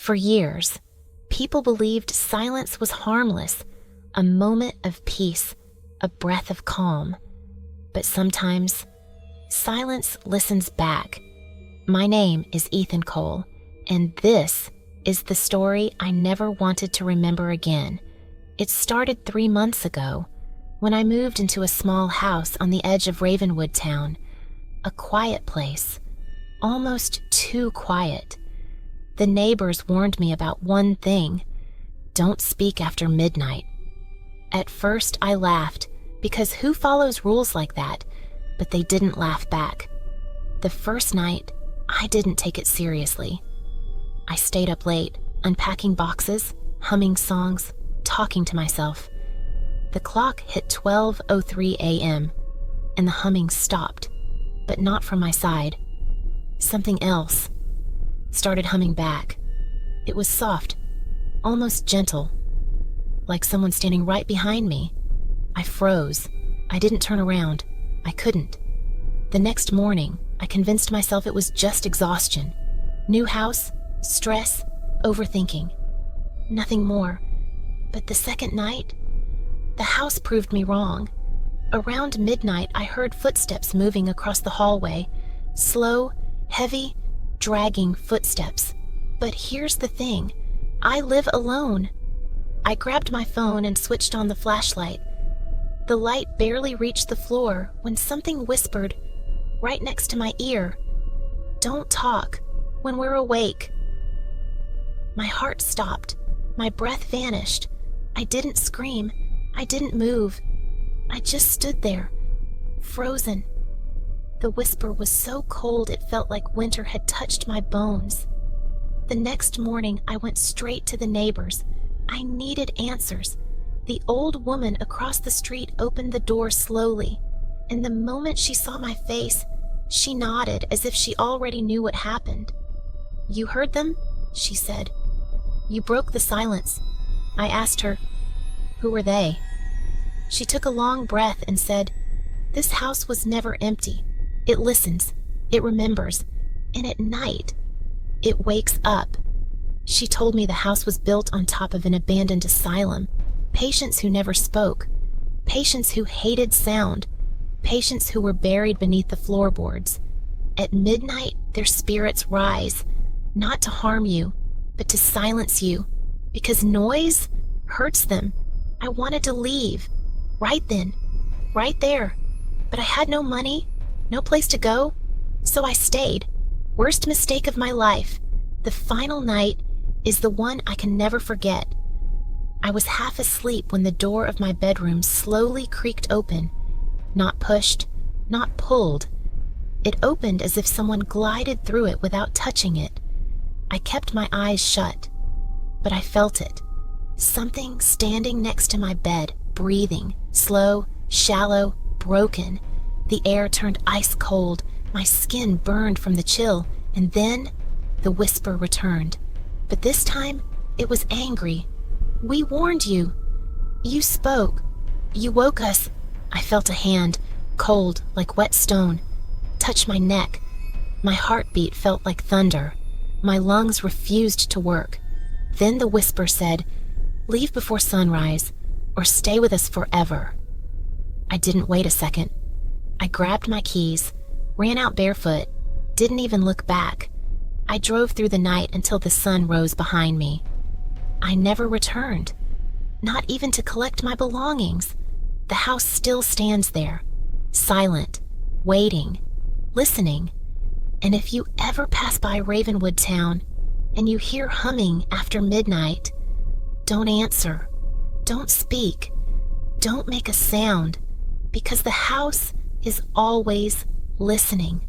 For years, people believed silence was harmless, a moment of peace, a breath of calm. But sometimes, silence listens back. My name is Ethan Cole, and this is the story I never wanted to remember again. It started 3 months ago, when I moved into a small house on the edge of Ravenwood Town, a quiet place, almost too quiet. The neighbors warned me about one thing: don't speak after midnight. At first I laughed, because who follows rules like that? But they didn't laugh back. The first night, I didn't take it seriously. I stayed up late, unpacking boxes, humming songs, talking to myself. The clock hit 12:03 a.m., and the humming stopped, but not from my side. Something else started humming back. It was soft, almost gentle, like someone standing right behind me. I froze. I didn't turn around. I couldn't. The next morning, I convinced myself it was just exhaustion. New house, stress, overthinking. Nothing more. But the second night, the house proved me wrong. Around midnight, I heard footsteps moving across the hallway. Slow, heavy, dragging footsteps. But here's the thing. I live alone. I grabbed my phone and switched on the flashlight. The light barely reached the floor when something whispered right next to my ear, "Don't talk when we're awake." My heart stopped. My breath vanished. I didn't scream. I didn't move. I just stood there, frozen. The whisper was so cold it felt like winter had touched my bones. The next morning, I went straight to the neighbors. I needed answers. The old woman across the street opened the door slowly, and the moment she saw my face, she nodded as if she already knew what happened. "You heard them?" she said. "You broke the silence." I asked her, "Who were they?" She took a long breath and said, "This house was never empty. It listens, it remembers, and at night, it wakes up." She told me the house was built on top of an abandoned asylum. Patients who never spoke, patients who hated sound, patients who were buried beneath the floorboards. At midnight, their spirits rise, not to harm you, but to silence you, because noise hurts them. I wanted to leave, right then, right there, but I had no money, no place to go, so I stayed. Worst mistake of my life. The final night is the one I can never forget. I was half asleep when the door of my bedroom slowly creaked open. Not pushed, not pulled. It opened as if someone glided through it without touching it. I kept my eyes shut, but I felt it. Something standing next to my bed, breathing, slow, shallow, broken. The air turned ice cold. My skin burned from the chill, and then the whisper returned. But this time, it was angry. "We warned you. You spoke. You woke us." I felt a hand, cold like wet stone, touch my neck. My heartbeat felt like thunder. My lungs refused to work. Then the whisper said, "Leave before sunrise, or stay with us forever." I didn't wait a second. I grabbed my keys, ran out barefoot, didn't even look back. I drove through the night until the sun rose behind me. I never returned, not even to collect my belongings. The house still stands there, silent, waiting, listening. And if you ever pass by Ravenwood Town and you hear humming after midnight, don't answer, don't speak, don't make a sound, because the house is always listening.